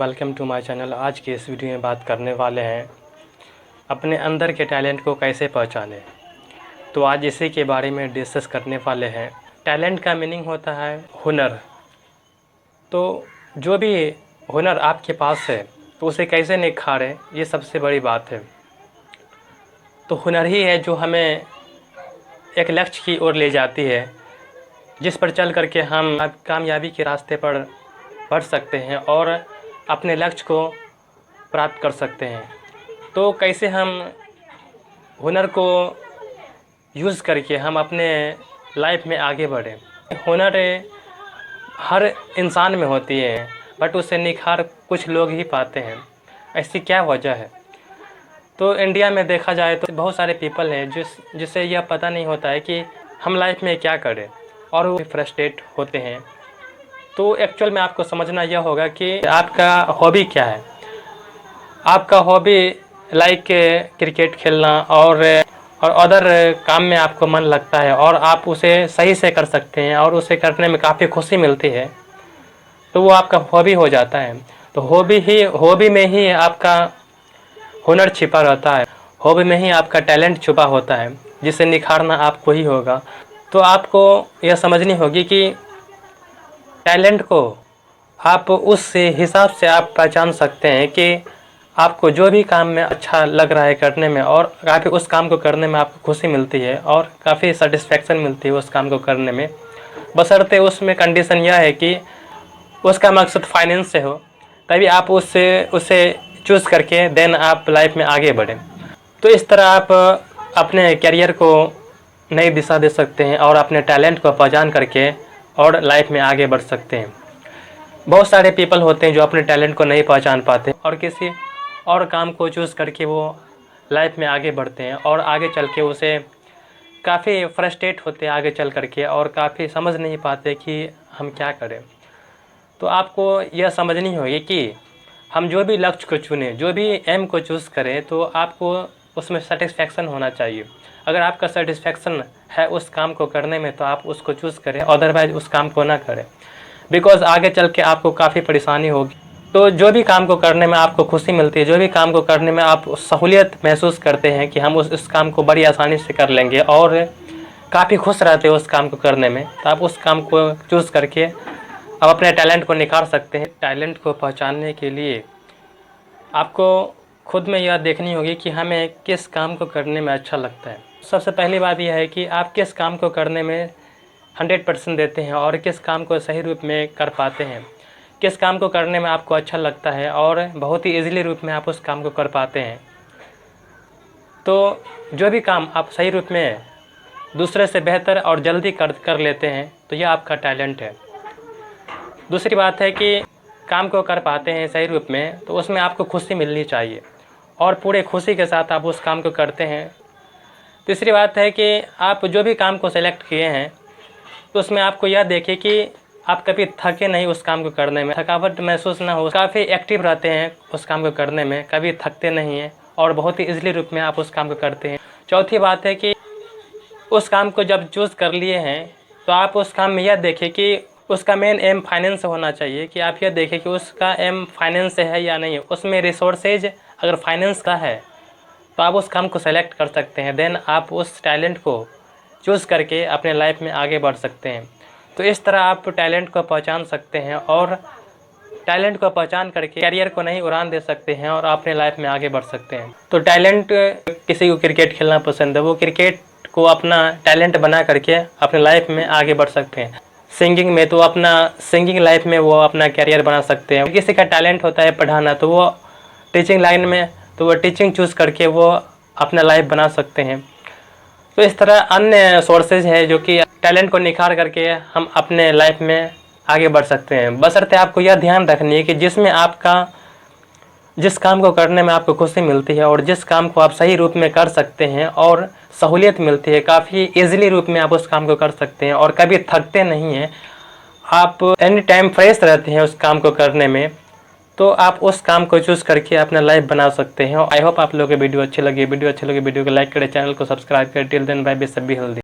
Welcome to my channel. आज के इस वीडियो में बात करने वाले हैं अपने अंदर के टैलेंट को कैसे पहचानें। तो आज इसी के बारे में डिस्कस करने वाले हैं। टैलेंट का मीनिंग होता है हुनर। तो जो भी हुनर आपके पास है तो उसे कैसे निखारें, ये सबसे बड़ी बात है। तो हुनर ही है जो हमें एक लक्ष्य की ओर ले जाती है, जिस पर चल करके हम कामयाबी के रास्ते पर बढ़ सकते हैं और अपने लक्ष्य को प्राप्त कर सकते हैं। तो कैसे हम हुनर को यूज़ करके हम अपने लाइफ में आगे बढ़ें। हुनर हर इंसान में होती है, बट उसे निखार कुछ लोग ही पाते हैं। ऐसी क्या वजह है? तो इंडिया में देखा जाए तो बहुत सारे पीपल हैं जिसे यह पता नहीं होता है कि हम लाइफ में क्या करें, और वो फ्रस्ट्रेट होते हैं। तो एक्चुअल में आपको समझना यह होगा कि आपका हॉबी क्या है। आपका हॉबी लाइक क्रिकेट खेलना और अदर काम में आपको मन लगता है और आप उसे सही से कर सकते हैं और उसे करने में काफ़ी खुशी मिलती है, तो वो आपका हॉबी हो जाता है। तो हॉबी में ही आपका हुनर छिपा रहता है, हॉबी में ही आपका टैलेंट छुपा होता है, जिसे निखारना आपको ही होगा। तो आपको यह समझनी होगी कि टैलेंट को आप उस हिसाब से आप पहचान सकते हैं कि आपको जो भी काम में अच्छा लग रहा है करने में, और काफ़ी उस काम को करने में आपको खुशी मिलती है और काफ़ी सेटिस्फेक्शन मिलती है उस काम को करने में। बशर्ते उसमें कंडीशन यह है कि उसका मकसद फाइनेंस से हो, तभी आप उसे चूज़ करके देन आप लाइफ में आगे बढ़ें। तो इस तरह आप अपने करियर को नई दिशा दे सकते हैं और अपने टैलेंट को पहचान करके और लाइफ में आगे बढ़ सकते हैं। बहुत सारे पीपल होते हैं जो अपने टैलेंट को नहीं पहचान पाते और किसी और काम को चूज़ करके वो लाइफ में आगे बढ़ते हैं और आगे चल के उसे काफ़ी फ्रस्ट्रेट होते हैं आगे चल करके और काफ़ी समझ नहीं पाते कि हम क्या करें। तो आपको यह समझनी होगी कि हम जो भी लक्ष्य को चुनें, जो भी एम को चूज़ करें, तो आपको उसमें सेटिस्फेक्शन होना चाहिए। अगर आपका सेटिस्फेक्शन है उस काम को करने में तो आप उसको चूज़ करें, अदरवाइज उस काम को ना करें, बिकॉज़ आगे चल के आपको काफ़ी परेशानी होगी। तो जो भी काम को करने में आपको खुशी मिलती है, जो भी काम को करने में आप सहूलियत महसूस करते हैं कि हम उस काम को बड़ी आसानी से कर लेंगे और काफ़ी खुश रहते हैं उस काम को करने में, तो आप उस काम को चूज़ करके आप अपने टैलेंट को निखार सकते हैं। टैलेंट को पहचानने के लिए आपको खुद में यह देखनी होगी कि हमें किस काम को करने में अच्छा लगता है। सबसे पहली बात यह है कि आप किस काम को करने में 100% देते हैं और किस काम को सही रूप में कर पाते हैं, किस काम को करने में आपको अच्छा लगता है और बहुत ही ईजिली रूप में आप उस काम को कर पाते हैं। तो जो भी काम आप सही रूप में दूसरे से बेहतर और जल्दी कर लेते हैं, तो यह आपका टैलेंट है। दूसरी बात है कि काम को कर पाते हैं सही रूप में, तो उसमें आपको खुशी मिलनी चाहिए और पूरे खुशी के साथ आप उस काम को करते हैं। तीसरी बात है कि आप जो भी काम को सेलेक्ट किए हैं तो उसमें आपको यह देखें कि आप कभी थके नहीं उस काम को करने में, थकावट महसूस ना हो, काफ़ी एक्टिव रहते हैं उस काम को करने में, कभी थकते नहीं हैं और बहुत ही ईजिली रूप में आप उस काम को करते हैं। चौथी बात है कि उस काम को जब चूज़ कर लिए हैं तो आप उस काम में यह देखें कि उसका मेन एम फाइनेंस होना चाहिए, कि आप यह देखें कि उसका एम फाइनेंस से है या नहीं है। उसमें रिसोर्सेज अगर फाइनेंस का है तो आप उस काम को सेलेक्ट कर सकते हैं, देन आप उस टैलेंट को चूज़ करके अपने लाइफ में आगे बढ़ सकते हैं। तो इस तरह आप टैलेंट को पहचान सकते हैं और टैलेंट को पहचान करके करियर को नहीं उड़ान दे सकते हैं और अपने लाइफ में आगे बढ़ सकते हैं। तो टैलेंट, किसी को क्रिकेट खेलना पसंद है, वो क्रिकेट को अपना टैलेंट बना करके अपने लाइफ में आगे बढ़ सकते हैं। सिंगिंग में तो अपना सिंगिंग लाइफ में वो अपना करियर बना सकते हैं। किसी का टैलेंट होता है पढ़ाना, तो वो टीचिंग लाइन में तो वो टीचिंग चूज़ करके वो अपना लाइफ बना सकते हैं। तो इस तरह अन्य सोर्सेज है जो कि टैलेंट को निखार करके हम अपने लाइफ में आगे बढ़ सकते हैं। बशर्ते आपको यह ध्यान रखनी है कि जिस काम को करने में आपको खुशी मिलती है और जिस काम को आप सही रूप में कर सकते हैं और सहूलियत मिलती है, काफ़ी ईजिली रूप में आप उस काम को कर सकते हैं और कभी थकते नहीं हैं, आप एनी टाइम फ्रेश रहते हैं उस काम को करने में, तो आप उस काम को चूज़ करके अपना लाइफ बना सकते हैं। आई होप आप लोगों को वीडियो अच्छी लगी। वीडियो को लाइक करें, चैनल को सब्सक्राइब करें। टिल देन बाय बाय, सभी हेल्दी।